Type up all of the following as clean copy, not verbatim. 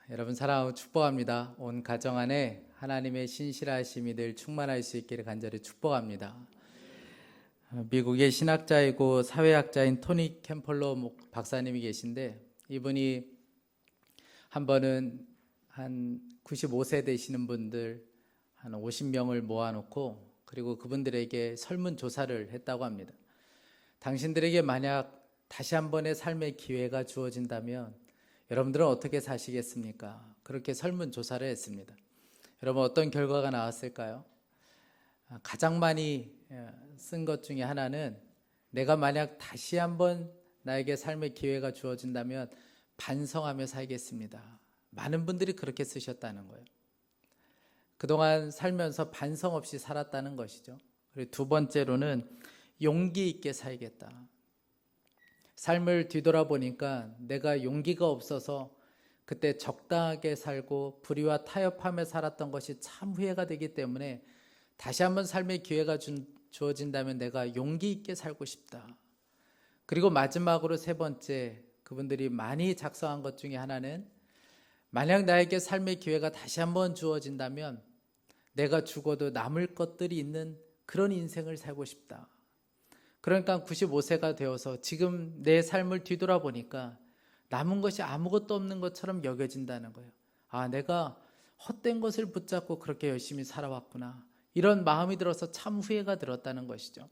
여러분 사랑하고 축복합니다. 온 가정 안에 하나님의 신실하심이 늘 충만할 수 있기를 간절히 축복합니다. 미국의 신학자이고 사회학자인 토니 캠펄러 박사님이 계신데, 이분이 한 번은 한 95세 되시는 분들 한 50명을 모아놓고, 그리고 그분들에게 설문조사를 했다고 합니다. 당신들에게 만약 다시 한 번의 삶의 기회가 주어진다면 여러분들은 어떻게 사시겠습니까? 그렇게 설문조사를 했습니다. 여러분, 어떤 결과가 나왔을까요? 가장 많이 쓴 것 중에 하나는, 내가 만약 다시 한번 나에게 삶의 기회가 주어진다면 반성하며 살겠습니다. 많은 분들이 그렇게 쓰셨다는 거예요. 그동안 살면서 반성 없이 살았다는 것이죠. 그리고 두 번째로는 용기 있게 살겠다. 삶을 뒤돌아보니까 내가 용기가 없어서 그때 적당하게 살고 불의와 타협하며 살았던 것이 참 후회가 되기 때문에 다시 한번 삶의 기회가 주어진다면 내가 용기 있게 살고 싶다. 그리고 마지막으로 세 번째, 그분들이 많이 작성한 것 중에 하나는, 만약 나에게 삶의 기회가 다시 한번 주어진다면 내가 죽어도 남을 것들이 있는 그런 인생을 살고 싶다. 그러니까 95세가 되어서 지금 내 삶을 뒤돌아보니까 남은 것이 아무것도 없는 것처럼 여겨진다는 거예요. 내가 헛된 것을 붙잡고 그렇게 열심히 살아왔구나. 이런 마음이 들어서 참 후회가 들었다는 것이죠.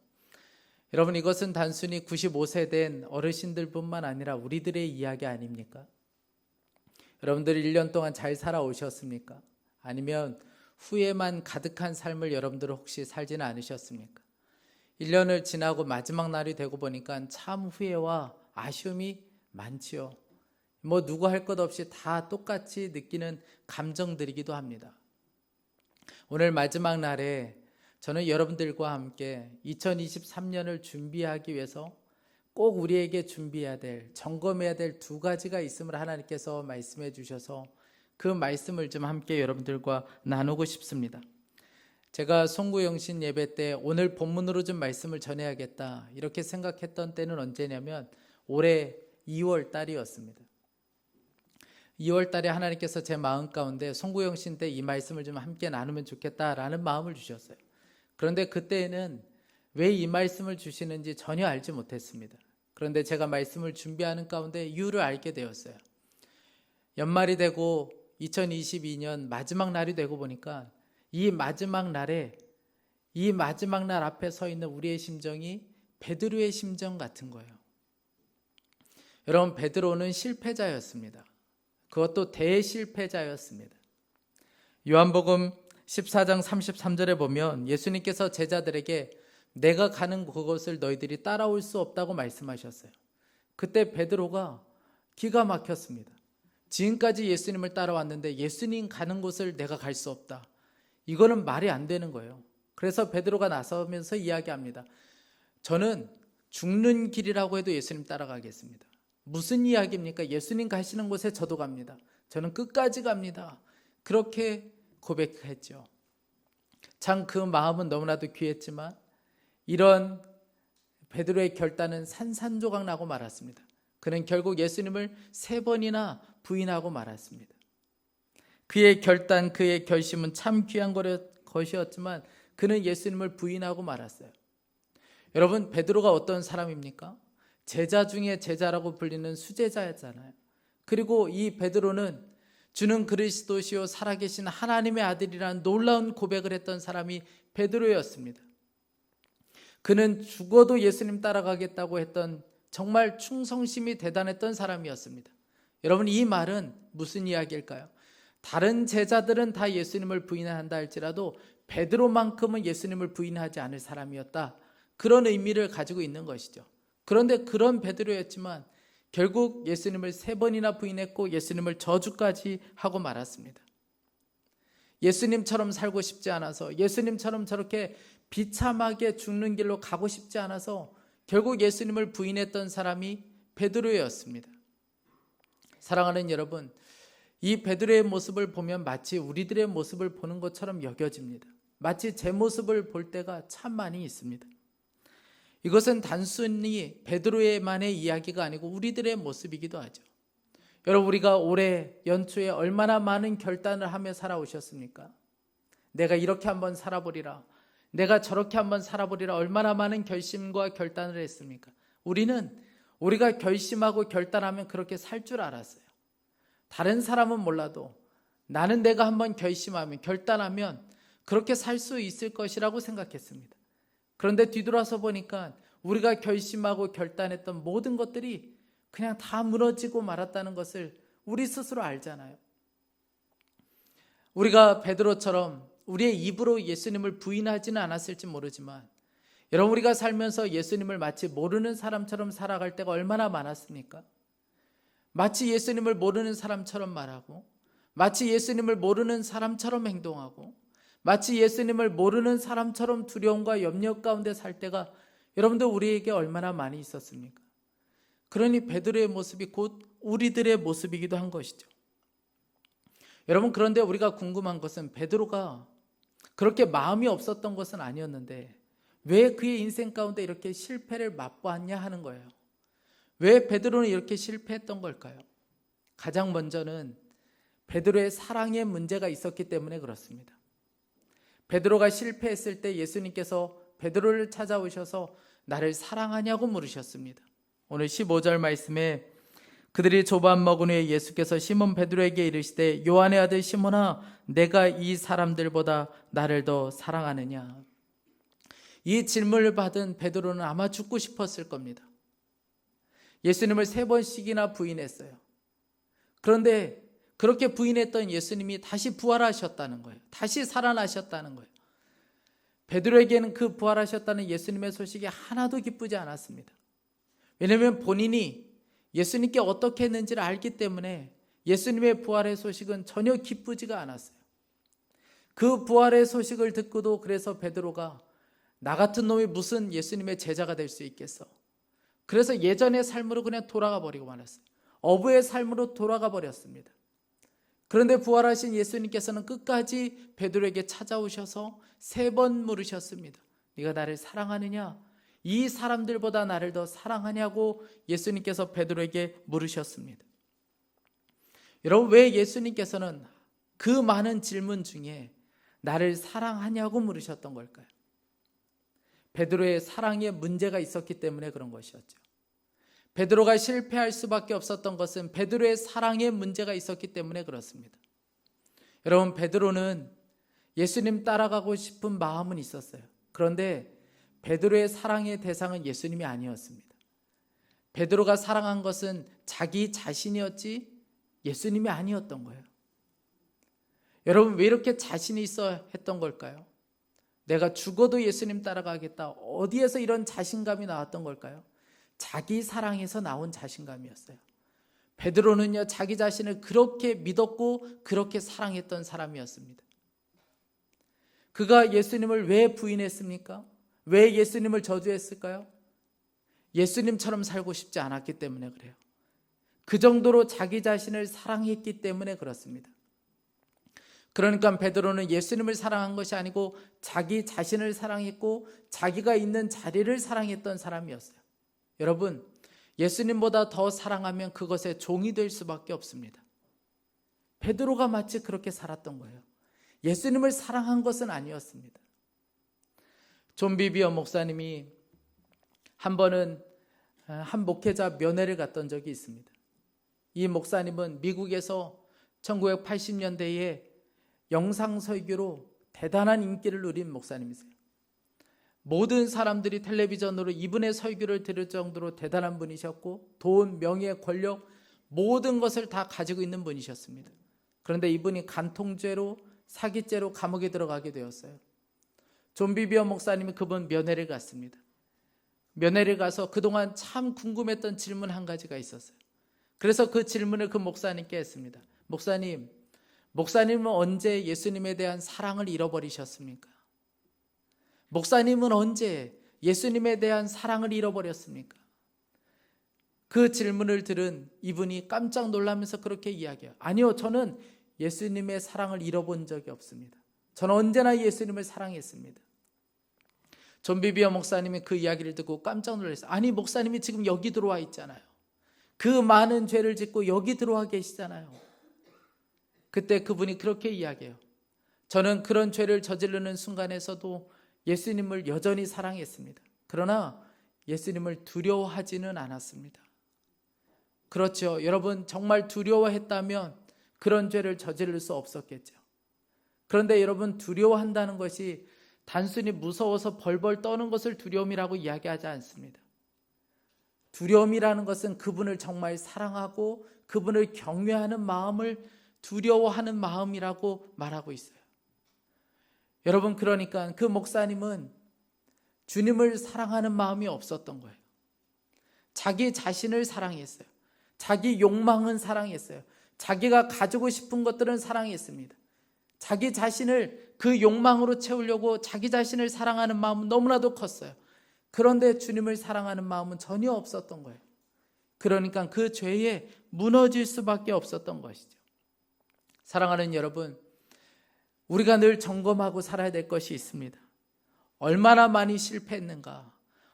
여러분, 이것은 단순히 95세 된 어르신들뿐만 아니라 우리들의 이야기 아닙니까? 여러분들 1년 동안 잘 살아오셨습니까? 아니면 후회만 가득한 삶을 여러분들은 혹시 살지는 않으셨습니까? 1년을 지나고 마지막 날이 되고 보니까 참 후회와 아쉬움이 많지요. 누구 할 것 없이 다 똑같이 느끼는 감정들이기도 합니다. 오늘 마지막 날에 저는 여러분들과 함께 2023년을 준비하기 위해서 꼭 우리에게 준비해야 될, 점검해야 될 두 가지가 있음을 하나님께서 말씀해 주셔서 그 말씀을 좀 함께 여러분들과 나누고 싶습니다. 제가 송구영신 예배 때 오늘 본문으로 좀 말씀을 전해야겠다 이렇게 생각했던 때는 언제냐면 올해 2월 달이었습니다. 2월 달에 하나님께서 제 마음 가운데 송구영신 때 이 말씀을 좀 함께 나누면 좋겠다라는 마음을 주셨어요. 그런데 그때는 왜 이 말씀을 주시는지 전혀 알지 못했습니다. 그런데 제가 말씀을 준비하는 가운데 이유를 알게 되었어요. 연말이 되고 2022년 마지막 날이 되고 보니까 이 마지막 날에, 이 마지막 날 앞에 서 있는 우리의 심정이 베드로의 심정 같은 거예요. 여러분, 베드로는 실패자였습니다. 그것도 대실패자였습니다. 요한복음 14장 33절에 보면 예수님께서 제자들에게 내가 가는 그곳을 너희들이 따라올 수 없다고 말씀하셨어요. 그때 베드로가 기가 막혔습니다. 지금까지 예수님을 따라왔는데 예수님 가는 곳을 내가 갈 수 없다. 이거는 말이 안 되는 거예요. 그래서 베드로가 나서면서 이야기합니다. 저는 죽는 길이라고 해도 예수님 따라가겠습니다. 무슨 이야기입니까? 예수님 가시는 곳에 저도 갑니다. 저는 끝까지 갑니다. 그렇게 고백했죠. 참 그 마음은 너무나도 귀했지만 이런 베드로의 결단은 산산조각 나고 말았습니다. 그는 결국 예수님을 3번이나 부인하고 말았습니다. 그의 결단, 그의 결심은 참 귀한 것이었지만 그는 예수님을 부인하고 말았어요. 여러분, 베드로가 어떤 사람입니까? 제자 중에 제자라고 불리는 수제자였잖아요. 그리고 이 베드로는 주는 그리스도시요 살아계신 하나님의 아들이라는 놀라운 고백을 했던 사람이 베드로였습니다. 그는 죽어도 예수님 따라가겠다고 했던 정말 충성심이 대단했던 사람이었습니다. 여러분, 이 말은 무슨 이야기일까요? 다른 제자들은 다 예수님을 부인한다 할지라도 베드로만큼은 예수님을 부인하지 않을 사람이었다. 그런 의미를 가지고 있는 것이죠. 그런데 그런 베드로였지만 결국 예수님을 3번이나 부인했고 예수님을 저주까지 하고 말았습니다. 예수님처럼 살고 싶지 않아서, 예수님처럼 저렇게 비참하게 죽는 길로 가고 싶지 않아서 결국 예수님을 부인했던 사람이 베드로였습니다. 사랑하는 여러분, 이 베드로의 모습을 보면 마치 우리들의 모습을 보는 것처럼 여겨집니다. 마치 제 모습을 볼 때가 참 많이 있습니다. 이것은 단순히 베드로의만의 이야기가 아니고 우리들의 모습이기도 하죠. 여러분, 우리가 올해 연초에 얼마나 많은 결단을 하며 살아오셨습니까? 내가 이렇게 한번 살아보리라, 내가 저렇게 한번 살아보리라, 얼마나 많은 결심과 결단을 했습니까? 우리가 결심하고 결단하면 그렇게 살 줄 알았어요. 다른 사람은 몰라도 나는 내가 한번 결심하면, 결단하면 그렇게 살 수 있을 것이라고 생각했습니다. 그런데 뒤돌아서 보니까 우리가 결심하고 결단했던 모든 것들이 그냥 다 무너지고 말았다는 것을 우리 스스로 알잖아요. 우리가 베드로처럼 우리의 입으로 예수님을 부인하지는 않았을지 모르지만, 여러분, 우리가 살면서 예수님을 마치 모르는 사람처럼 살아갈 때가 얼마나 많았습니까? 마치 예수님을 모르는 사람처럼 말하고, 마치 예수님을 모르는 사람처럼 행동하고, 마치 예수님을 모르는 사람처럼 두려움과 염려 가운데 살 때가 여러분들 우리에게 얼마나 많이 있었습니까? 그러니 베드로의 모습이 곧 우리들의 모습이기도 한 것이죠. 여러분, 그런데 우리가 궁금한 것은 베드로가 그렇게 마음이 없었던 것은 아니었는데 왜 그의 인생 가운데 이렇게 실패를 맛보았냐 하는 거예요. 왜 베드로는 이렇게 실패했던 걸까요? 가장 먼저는 베드로의 사랑의 문제가 있었기 때문에 그렇습니다. 베드로가 실패했을 때 예수님께서 베드로를 찾아오셔서 나를 사랑하냐고 물으셨습니다. 오늘 15절 말씀에 그들이 조밥 먹은 후에 예수께서 시몬 베드로에게 이르시되 요한의 아들 시몬아, 내가 이 사람들보다 나를 더 사랑하느냐? 이 질문을 받은 베드로는 아마 죽고 싶었을 겁니다. 예수님을 3번씩이나 부인했어요. 그런데 그렇게 부인했던 예수님이 다시 부활하셨다는 거예요. 다시 살아나셨다는 거예요. 베드로에게는 그 부활하셨다는 예수님의 소식이 하나도 기쁘지 않았습니다. 왜냐하면 본인이 예수님께 어떻게 했는지를 알기 때문에 예수님의 부활의 소식은 전혀 기쁘지가 않았어요. 그 부활의 소식을 듣고도 그래서 베드로가 나 같은 놈이 무슨 예수님의 제자가 될 수 있겠어. 그래서 예전의 삶으로 그냥 돌아가 버리고 말았어요. 어부의 삶으로 돌아가 버렸습니다. 그런데 부활하신 예수님께서는 끝까지 베드로에게 찾아오셔서 3번 물으셨습니다. 네가 나를 사랑하느냐? 이 사람들보다 나를 더 사랑하냐고 예수님께서 베드로에게 물으셨습니다. 여러분, 왜 예수님께서는 그 많은 질문 중에 나를 사랑하냐고 물으셨던 걸까요? 베드로의 사랑에 문제가 있었기 때문에 그런 것이었죠. 베드로가 실패할 수밖에 없었던 것은 베드로의 사랑에 문제가 있었기 때문에 그렇습니다. 여러분, 베드로는 예수님 따라가고 싶은 마음은 있었어요. 그런데 베드로의 사랑의 대상은 예수님이 아니었습니다. 베드로가 사랑한 것은 자기 자신이었지 예수님이 아니었던 거예요. 여러분, 왜 이렇게 자신이 있어 했던 걸까요? 내가 죽어도 예수님 따라가겠다. 어디에서 이런 자신감이 나왔던 걸까요? 자기 사랑에서 나온 자신감이었어요. 베드로는요, 자기 자신을 그렇게 믿었고 그렇게 사랑했던 사람이었습니다. 그가 예수님을 왜 부인했습니까? 왜 예수님을 저주했을까요? 예수님처럼 살고 싶지 않았기 때문에 그래요. 그 정도로 자기 자신을 사랑했기 때문에 그렇습니다. 그러니까 베드로는 예수님을 사랑한 것이 아니고 자기 자신을 사랑했고 자기가 있는 자리를 사랑했던 사람이었어요. 여러분, 예수님보다 더 사랑하면 그것의 종이 될 수밖에 없습니다. 베드로가 마치 그렇게 살았던 거예요. 예수님을 사랑한 것은 아니었습니다. 존 비비어 목사님이 한 번은 한 목회자 면회를 갔던 적이 있습니다. 이 목사님은 미국에서 1980년대에 영상 설교로 대단한 인기를 누린 목사님이세요. 모든 사람들이 텔레비전으로 이분의 설교를 들을 정도로 대단한 분이셨고 돈, 명예, 권력 모든 것을 다 가지고 있는 분이셨습니다. 그런데 이분이 간통죄로, 사기죄로 감옥에 들어가게 되었어요. 존 비비어 목사님이 그분 면회를 갔습니다. 면회를 가서 그동안 참 궁금했던 질문 한 가지가 있었어요. 그래서 그 질문을 그 목사님께 했습니다. 목사님은 언제 예수님에 대한 사랑을 잃어버리셨습니까? 목사님은 언제 예수님에 대한 사랑을 잃어버렸습니까? 그 질문을 들은 이분이 깜짝 놀라면서 그렇게 이야기해요. 아니요, 저는 예수님의 사랑을 잃어본 적이 없습니다. 저는 언제나 예수님을 사랑했습니다. 존 비비어 목사님이 그 이야기를 듣고 깜짝 놀랐어요. 아니, 목사님이 지금 여기 들어와 있잖아요. 그 많은 죄를 짓고 여기 들어와 계시잖아요. 그때 그분이 그렇게 이야기해요. 저는 그런 죄를 저지르는 순간에서도 예수님을 여전히 사랑했습니다. 그러나 예수님을 두려워하지는 않았습니다. 그렇죠. 여러분, 정말 두려워했다면 그런 죄를 저지를 수 없었겠죠. 그런데 여러분, 두려워한다는 것이 단순히 무서워서 벌벌 떠는 것을 두려움이라고 이야기하지 않습니다. 두려움이라는 것은 그분을 정말 사랑하고 그분을 경외하는 마음을 두려워하는 마음이라고 말하고 있어요. 여러분, 그러니까 그 목사님은 주님을 사랑하는 마음이 없었던 거예요. 자기 자신을 사랑했어요. 자기 욕망은 사랑했어요. 자기가 가지고 싶은 것들은 사랑했습니다. 자기 자신을 그 욕망으로 채우려고 자기 자신을 사랑하는 마음은 너무나도 컸어요. 그런데 주님을 사랑하는 마음은 전혀 없었던 거예요. 그러니까 그 죄에 무너질 수밖에 없었던 것이죠. 사랑하는 여러분, 우리가 늘 점검하고 살아야 될 것이 있습니다. 얼마나 많이 실패했는가?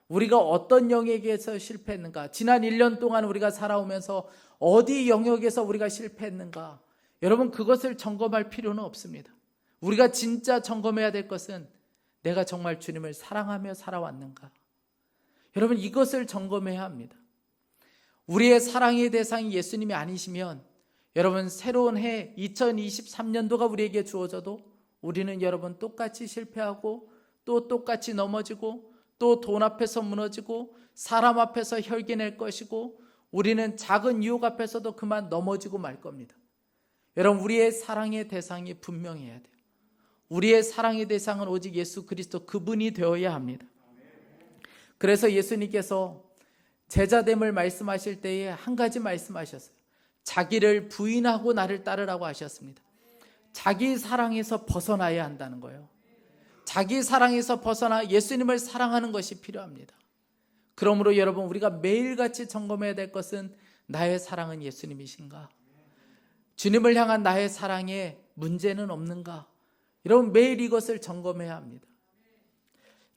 우리가 어떤 영역에서 실패했는가? 지난 1년 동안 우리가 살아오면서 어디 영역에서 우리가 실패했는가? 여러분, 그것을 점검할 필요는 없습니다. 우리가 진짜 점검해야 될 것은 내가 정말 주님을 사랑하며 살아왔는가? 여러분, 이것을 점검해야 합니다. 우리의 사랑의 대상이 예수님이 아니시면 여러분, 새로운 해 2023년도가 우리에게 주어져도 우리는 여러분 똑같이 실패하고 또 똑같이 넘어지고 또 돈 앞에서 무너지고 사람 앞에서 혈기낼 것이고 우리는 작은 유혹 앞에서도 그만 넘어지고 말 겁니다. 여러분, 우리의 사랑의 대상이 분명해야 돼요. 우리의 사랑의 대상은 오직 예수 그리스도 그분이 되어야 합니다. 그래서 예수님께서 제자됨을 말씀하실 때에 한 가지 말씀하셨어요. 자기를 부인하고 나를 따르라고 하셨습니다. 자기 사랑에서 벗어나야 한다는 거예요. 자기 사랑에서 벗어나 예수님을 사랑하는 것이 필요합니다. 그러므로 여러분, 우리가 매일같이 점검해야 될 것은 나의 사랑은 예수님이신가? 주님을 향한 나의 사랑에 문제는 없는가? 여러분, 매일 이것을 점검해야 합니다.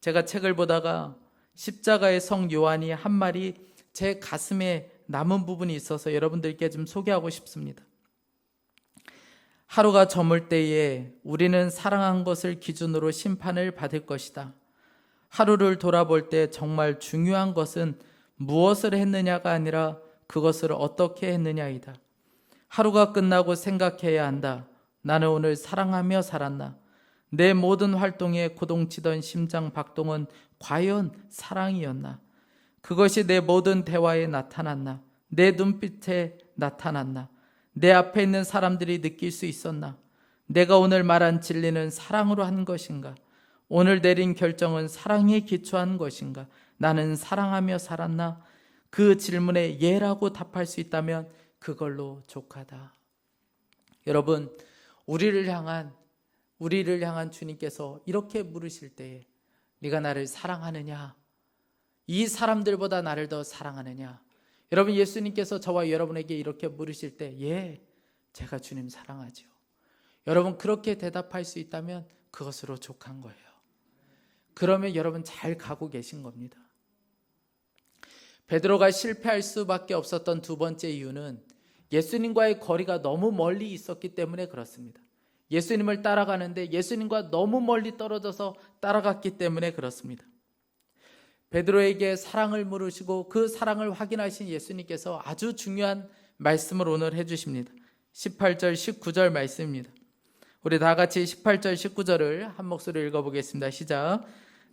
제가 책을 보다가 십자가의 성 요한이 한 말이 제 가슴에 남은 부분이 있어서 여러분들께 좀 소개하고 싶습니다. 하루가 저물 때에 우리는 사랑한 것을 기준으로 심판을 받을 것이다. 하루를 돌아볼 때 정말 중요한 것은 무엇을 했느냐가 아니라 그것을 어떻게 했느냐이다. 하루가 끝나고 생각해야 한다. 나는 오늘 사랑하며 살았나? 내 모든 활동에 고동치던 심장 박동은 과연 사랑이었나? 그것이 내 모든 대화에 나타났나? 내 눈빛에 나타났나? 내 앞에 있는 사람들이 느낄 수 있었나? 내가 오늘 말한 진리는 사랑으로 한 것인가? 오늘 내린 결정은 사랑에 기초한 것인가? 나는 사랑하며 살았나? 그 질문에 예라고 답할 수 있다면 그걸로 족하다. 여러분, 우리를 향한 주님께서 이렇게 물으실 때에 네가 나를 사랑하느냐? 이 사람들보다 나를 더 사랑하느냐? 여러분, 예수님께서 저와 여러분에게 이렇게 물으실 때 예, 제가 주님 사랑하죠. 여러분, 그렇게 대답할 수 있다면 그것으로 족한 거예요. 그러면 여러분 잘 가고 계신 겁니다. 베드로가 실패할 수밖에 없었던 두 번째 이유는 예수님과의 거리가 너무 멀리 있었기 때문에 그렇습니다. 예수님을 따라가는데 예수님과 너무 멀리 떨어져서 따라갔기 때문에 그렇습니다. 베드로에게 사랑을 물으시고 그 사랑을 확인하신 예수님께서 아주 중요한 말씀을 오늘 해주십니다. 18절 19절 말씀입니다. 우리 다 같이 18절 19절을 한 목소리로 읽어보겠습니다. 시작.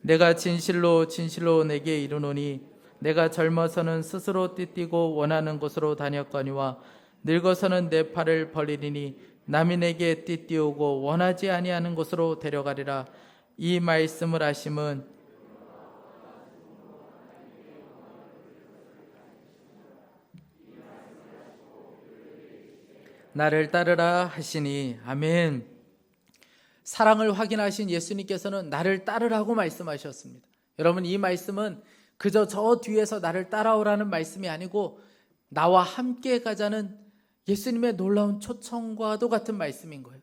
내가 진실로 진실로 내게 이르노니 내가 젊어서는 스스로 띠띠고 원하는 곳으로 다녔거니와 늙어서는 내 팔을 벌리리니 남이 내게 띠띠우고 원하지 아니하는 곳으로 데려가리라. 이 말씀을 하심은 나를 따르라 하시니. 아멘. 사랑을 확인하신 예수님께서는 나를 따르라고 말씀하셨습니다. 여러분, 이 말씀은 그저 저 뒤에서 나를 따라오라는 말씀이 아니고 나와 함께 가자는 예수님의 놀라운 초청과도 같은 말씀인 거예요.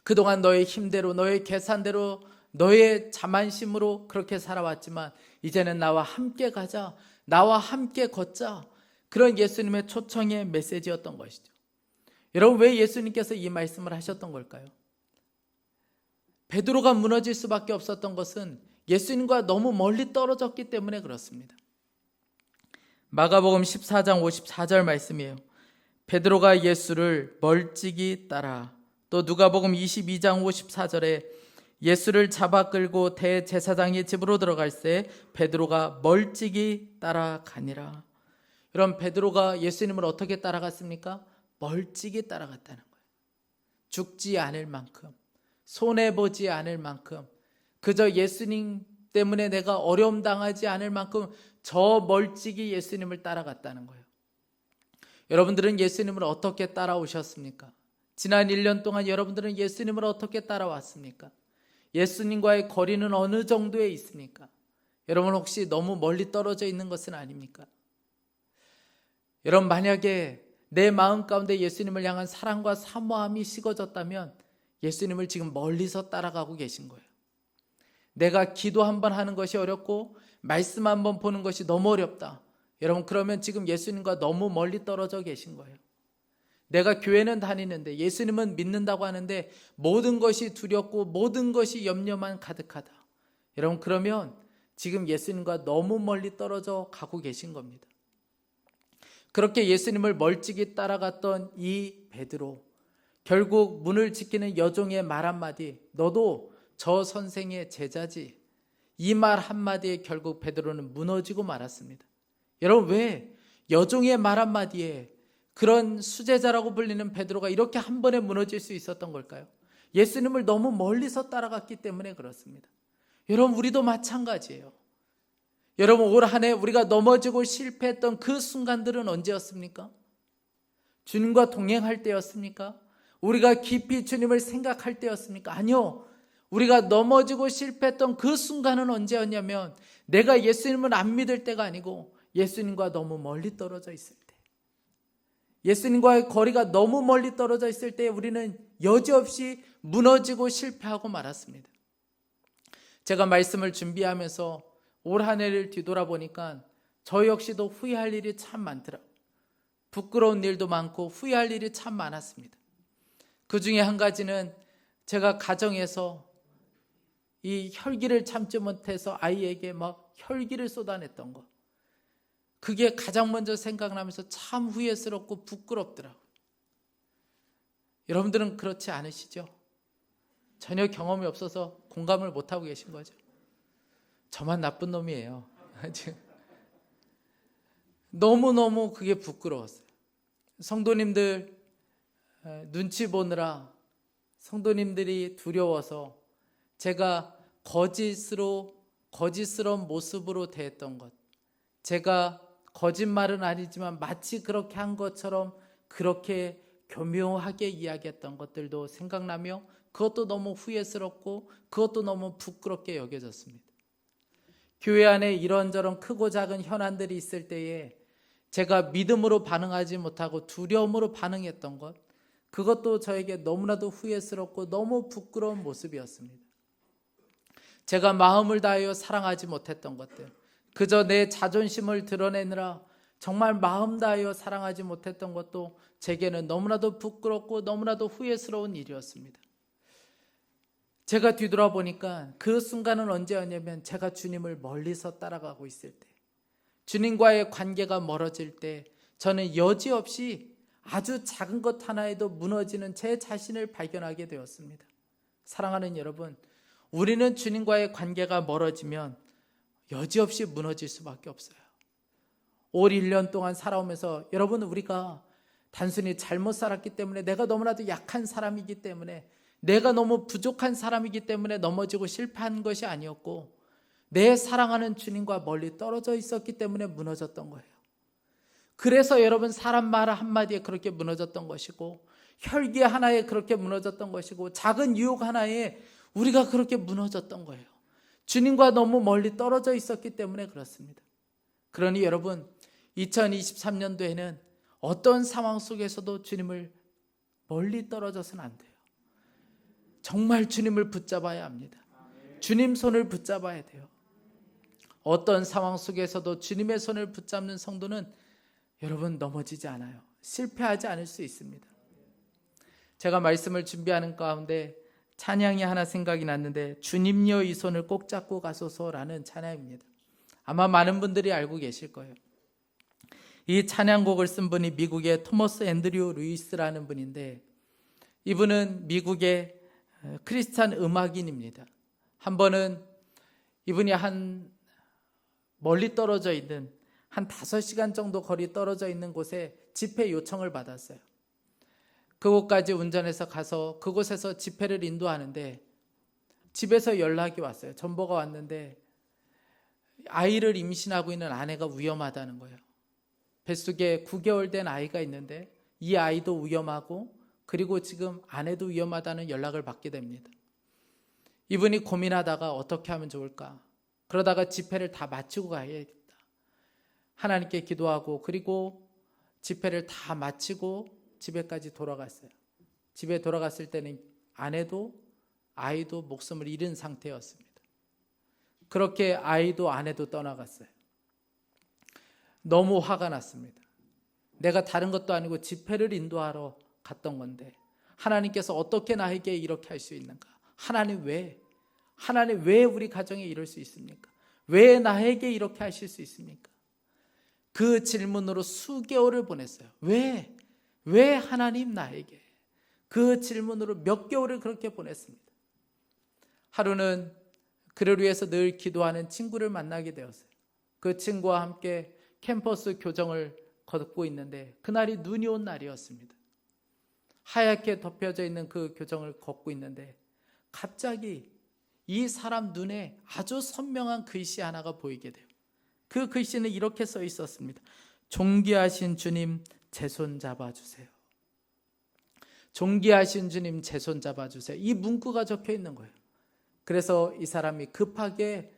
그동안 너의 힘대로, 너의 계산대로, 너의 자만심으로 그렇게 살아왔지만 이제는 나와 함께 가자, 나와 함께 걷자. 그런 예수님의 초청의 메시지였던 것이죠. 여러분, 왜 예수님께서 이 말씀을 하셨던 걸까요? 베드로가 무너질 수밖에 없었던 것은 예수님과 너무 멀리 떨어졌기 때문에 그렇습니다. 마가복음 14장 54절 말씀이에요. 베드로가 예수를 멀찍이 따라, 또 누가복음 22장 54절에 예수를 잡아 끌고 대제사장의 집으로 들어갈 때 베드로가 멀찍이 따라가니라. 여러분, 베드로가 예수님을 어떻게 따라갔습니까? 멀찍이 따라갔다는 거예요. 죽지 않을 만큼, 손해보지 않을 만큼, 그저 예수님 때문에 내가 어려움 당하지 않을 만큼 저 멀찍이 예수님을 따라갔다는 거예요. 여러분들은 예수님을 어떻게 따라오셨습니까? 지난 1년 동안 여러분들은 예수님을 어떻게 따라왔습니까? 예수님과의 거리는 어느 정도에 있습니까? 여러분, 혹시 너무 멀리 떨어져 있는 것은 아닙니까? 여러분, 만약에 내 마음 가운데 예수님을 향한 사랑과 사모함이 식어졌다면 예수님을 지금 멀리서 따라가고 계신 거예요. 내가 기도 한번 하는 것이 어렵고 말씀 한번 보는 것이 너무 어렵다. 여러분, 그러면 지금 예수님과 너무 멀리 떨어져 계신 거예요. 내가 교회는 다니는데 예수님은 믿는다고 하는데 모든 것이 두렵고 모든 것이 염려만 가득하다. 여러분, 그러면 지금 예수님과 너무 멀리 떨어져 가고 계신 겁니다. 그렇게 예수님을 멀찍이 따라갔던 이 베드로, 결국 문을 지키는 여종의 말 한마디, 너도 저 선생의 제자지, 이 말 한마디에 결국 베드로는 무너지고 말았습니다. 여러분, 왜 여종의 말 한마디에 그런 수제자라고 불리는 베드로가 이렇게 한 번에 무너질 수 있었던 걸까요? 예수님을 너무 멀리서 따라갔기 때문에 그렇습니다. 여러분, 우리도 마찬가지예요. 여러분, 올 한 해 우리가 넘어지고 실패했던 그 순간들은 언제였습니까? 주님과 동행할 때였습니까? 우리가 깊이 주님을 생각할 때였습니까? 아니요. 우리가 넘어지고 실패했던 그 순간은 언제였냐면 내가 예수님을 안 믿을 때가 아니고 예수님과 너무 멀리 떨어져 있을 때, 예수님과의 거리가 너무 멀리 떨어져 있을 때 우리는 여지없이 무너지고 실패하고 말았습니다. 제가 말씀을 준비하면서 올 한 해를 뒤돌아보니까 저 역시도 후회할 일이 참 많더라고요. 부끄러운 일도 많고 후회할 일이 참 많았습니다. 그 중에 한 가지는 제가 가정에서 이 혈기를 참지 못해서 아이에게 막 혈기를 쏟아냈던 것, 그게 가장 먼저 생각나면서 참 후회스럽고 부끄럽더라고요. 여러분들은 그렇지 않으시죠? 전혀 경험이 없어서 공감을 못하고 계신 거죠. 저만 나쁜 놈이에요. 너무너무 그게 부끄러웠어요. 성도님들 눈치 보느라 성도님들이 두려워서 제가 거짓스러운 모습으로 대했던 것, 제가 거짓말은 아니지만 마치 그렇게 한 것처럼 그렇게 교묘하게 이야기했던 것들도 생각나며 그것도 너무 후회스럽고 그것도 너무 부끄럽게 여겨졌습니다. 교회 안에 이런저런 크고 작은 현안들이 있을 때에 제가 믿음으로 반응하지 못하고 두려움으로 반응했던 것, 그것도 저에게 너무나도 후회스럽고 너무 부끄러운 모습이었습니다. 제가 마음을 다하여 사랑하지 못했던 것들, 그저 내 자존심을 드러내느라 정말 마음 다하여 사랑하지 못했던 것도 제게는 너무나도 부끄럽고 너무나도 후회스러운 일이었습니다. 제가 뒤돌아보니까 그 순간은 언제였냐면 제가 주님을 멀리서 따라가고 있을 때, 주님과의 관계가 멀어질 때 저는 여지없이 아주 작은 것 하나에도 무너지는 제 자신을 발견하게 되었습니다. 사랑하는 여러분, 우리는 주님과의 관계가 멀어지면 여지없이 무너질 수밖에 없어요. 올 1년 동안 살아오면서 여러분, 우리가 단순히 잘못 살았기 때문에, 내가 너무나도 약한 사람이기 때문에, 내가 너무 부족한 사람이기 때문에 넘어지고 실패한 것이 아니었고, 내 사랑하는 주님과 멀리 떨어져 있었기 때문에 무너졌던 거예요. 그래서 여러분, 사람 말 한마디에 그렇게 무너졌던 것이고, 혈기 하나에 그렇게 무너졌던 것이고, 작은 유혹 하나에 우리가 그렇게 무너졌던 거예요. 주님과 너무 멀리 떨어져 있었기 때문에 그렇습니다. 그러니 여러분, 2023년도에는 어떤 상황 속에서도 주님을 멀리 떨어져서는 안 돼요. 정말 주님을 붙잡아야 합니다. 주님 손을 붙잡아야 돼요. 어떤 상황 속에서도 주님의 손을 붙잡는 성도는 여러분 넘어지지 않아요. 실패하지 않을 수 있습니다. 제가 말씀을 준비하는 가운데 찬양이 하나 생각이 났는데 주님여 이 손을 꼭 잡고 가소서라는 찬양입니다. 아마 많은 분들이 알고 계실 거예요. 이 찬양곡을 쓴 분이 미국의 토머스 앤드류 루이스라는 분인데 이분은 미국의 크리스찬 음악인입니다. 한 번은 이분이 멀리 떨어져 있는 한 5시간 정도 거리 떨어져 있는 곳에 집회 요청을 받았어요. 그곳까지 운전해서 가서 그곳에서 집회를 인도하는데 집에서 연락이 왔어요. 전보가 왔는데 아이를 임신하고 있는 아내가 위험하다는 거예요. 뱃속에 9개월 된 아이가 있는데 이 아이도 위험하고 그리고 지금 아내도 위험하다는 연락을 받게 됩니다. 이분이 고민하다가 어떻게 하면 좋을까? 그러다가 집회를 다 마치고 가야겠다. 하나님께 기도하고 그리고 집회를 다 마치고 집에까지 돌아갔어요. 집에 돌아갔을 때는 아내도 아이도 목숨을 잃은 상태였습니다. 그렇게 아이도 아내도 떠나갔어요. 너무 화가 났습니다. 내가 다른 것도 아니고 집회를 인도하러 갔던 건데 하나님께서 어떻게 나에게 이렇게 할 수 있는가? 하나님 왜 우리 가정에 이럴 수 있습니까? 왜 나에게 이렇게 하실 수 있습니까? 그 질문으로 수개월을 보냈어요. 왜 하나님 나에게? 그 질문으로 몇 개월을 그렇게 보냈습니다. 하루는 그를 위해서 늘 기도하는 친구를 만나게 되었어요. 그 친구와 함께 캠퍼스 교정을 걷고 있는데 그날이 눈이 온 날이었습니다. 하얗게 덮여져 있는 그 교정을 걷고 있는데 갑자기 이 사람 눈에 아주 선명한 글씨 하나가 보이게 돼요. 그 글씨는 이렇게 써 있었습니다. 존귀하신 주님 제 손 잡아주세요. 존귀하신 주님 제 손 잡아주세요. 이 문구가 적혀 있는 거예요. 그래서 이 사람이 급하게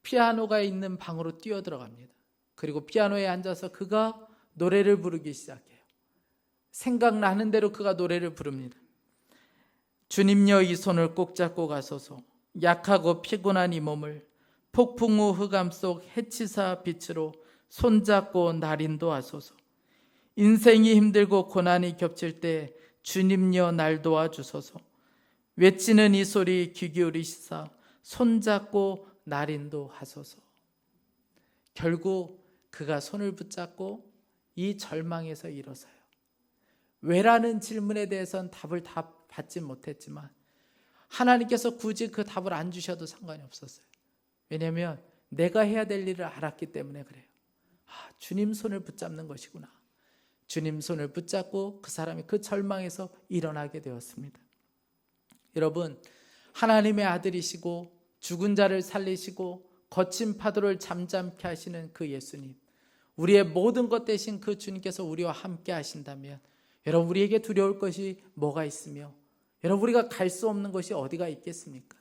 피아노가 있는 방으로 뛰어들어갑니다. 그리고 피아노에 앉아서 그가 노래를 부르기 시작해요. 생각나는 대로 그가 노래를 부릅니다. 주님여 이 손을 꼭 잡고 가소서. 약하고 피곤한 이 몸을 폭풍 후 흑암 속 해치사 빛으로 손잡고 날인도 하소서. 인생이 힘들고 고난이 겹칠 때 주님여 날 도와주소서. 외치는 이 소리 귀 기울이시사 손잡고 날인도 하소서. 결국 그가 손을 붙잡고 이 절망에서 일어서요. 왜라는 질문에 대해서는 답을 다 받지 못했지만 하나님께서 굳이 그 답을 안 주셔도 상관이 없었어요. 왜냐하면 내가 해야 될 일을 알았기 때문에 그래요. 주님 손을 붙잡는 것이구나. 주님 손을 붙잡고 그 사람이 그 절망에서 일어나게 되었습니다. 여러분, 하나님의 아들이시고 죽은 자를 살리시고 거친 파도를 잠잠케 하시는 그 예수님, 우리의 모든 것 대신 그 주님께서 우리와 함께 하신다면 여러분, 우리에게 두려울 것이 뭐가 있으며 여러분, 우리가 갈 수 없는 것이 어디가 있겠습니까?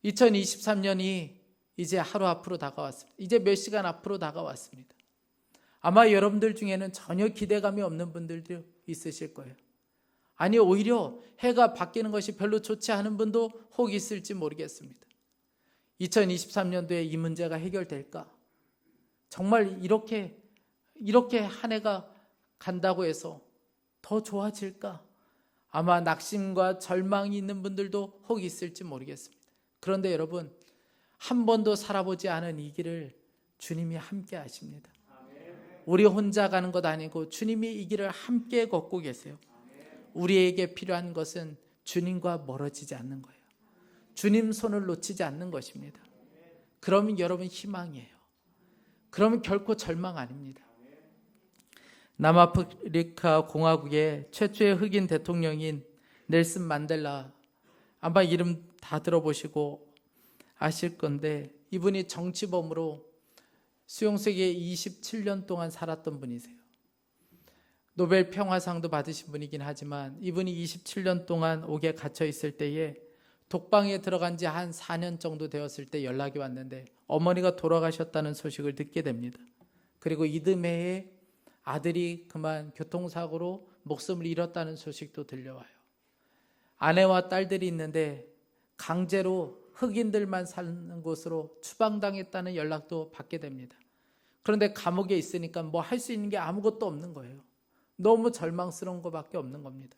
2023년이 이제 하루 앞으로 다가왔습니다. 이제 몇 시간 앞으로 다가왔습니다. 아마 여러분들 중에는 전혀 기대감이 없는 분들도 있으실 거예요. 아니, 오히려 해가 바뀌는 것이 별로 좋지 않은 분도 혹 있을지 모르겠습니다. 2023년도에 이 문제가 해결될까? 정말 이렇게 한 해가 간다고 해서 더 좋아질까? 아마 낙심과 절망이 있는 분들도 혹 있을지 모르겠습니다. 그런데 여러분, 한 번도 살아보지 않은 이 길을 주님이 함께 하십니다. 우리 혼자 가는 것 아니고 주님이 이 길을 함께 걷고 계세요. 우리에게 필요한 것은 주님과 멀어지지 않는 거예요. 주님 손을 놓치지 않는 것입니다. 그러면 여러분 희망이에요. 그러면 결코 절망 아닙니다. 남아프리카 공화국의 최초의 흑인 대통령인 넬슨 만델라, 아마 이름 다 들어보시고 아실 건데 이분이 정치범으로 수용소에 27년 동안 살았던 분이세요. 노벨 평화상도 받으신 분이긴 하지만 이분이 27년 동안 옥에 갇혀 있을 때에 독방에 들어간 지 한 4년 정도 되었을 때 연락이 왔는데 어머니가 돌아가셨다는 소식을 듣게 됩니다. 그리고 이듬해에 아들이 그만 교통사고로 목숨을 잃었다는 소식도 들려와요. 아내와 딸들이 있는데 강제로 흑인들만 사는 곳으로 추방당했다는 연락도 받게 됩니다. 그런데 감옥에 있으니까 뭐 할 수 있는 게 아무것도 없는 거예요. 너무 절망스러운 것밖에 없는 겁니다.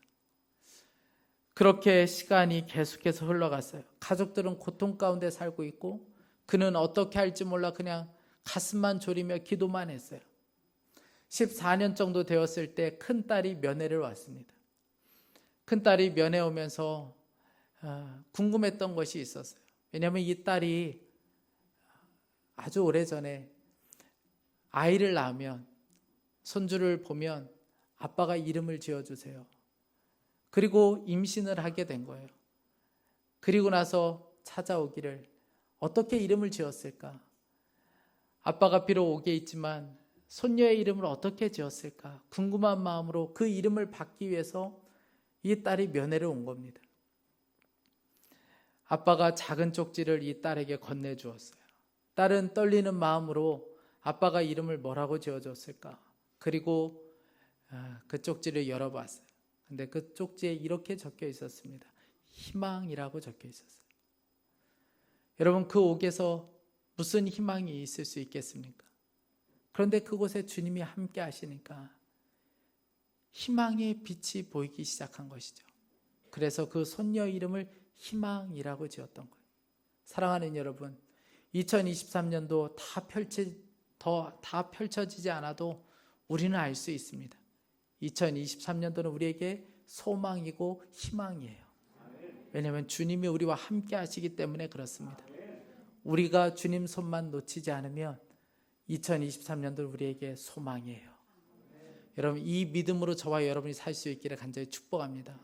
그렇게 시간이 계속해서 흘러갔어요. 가족들은 고통 가운데 살고 있고 그는 어떻게 할지 몰라 그냥 가슴만 졸이며 기도만 했어요. 14년 정도 되었을 때 큰딸이 면회를 왔습니다. 큰딸이 면회 오면서 궁금했던 것이 있었어요. 왜냐하면 이 딸이 아주 오래전에 아이를 낳으면 손주를 보면 아빠가 이름을 지어주세요. 그리고 임신을 하게 된 거예요. 그리고 나서 찾아오기를 어떻게 이름을 지었을까? 아빠가 비록 옥에 있지만 손녀의 이름을 어떻게 지었을까? 궁금한 마음으로 그 이름을 받기 위해서 이 딸이 면회를 온 겁니다. 아빠가 작은 쪽지를 이 딸에게 건네주었어요. 딸은 떨리는 마음으로 아빠가 이름을 뭐라고 지어줬을까? 그리고 그 쪽지를 열어봤어요. 근데 그 쪽지에 이렇게 적혀 있었습니다. 희망이라고 적혀 있었어요. 여러분, 그 옥에서 무슨 희망이 있을 수 있겠습니까? 그런데 그곳에 주님이 함께 하시니까 희망의 빛이 보이기 시작한 것이죠. 그래서 그 손녀 이름을 희망이라고 지었던 거예요. 사랑하는 여러분, 2023년도 다 펼쳐지지 않아도 우리는 알 수 있습니다. 2023년도는 우리에게 소망이고 희망이에요. 왜냐하면 주님이 우리와 함께 하시기 때문에 그렇습니다. 우리가 주님 손만 놓치지 않으면 2023년도 우리에게 소망이에요. 여러분, 이 믿음으로 저와 여러분이 살 수 있기를 간절히 축복합니다.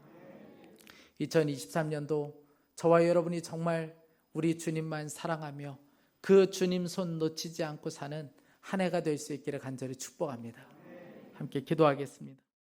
2023년도 저와 여러분이 정말 우리 주님만 사랑하며 그 주님 손 놓치지 않고 사는 한 해가 될 수 있기를 간절히 축복합니다. 함께 기도하겠습니다.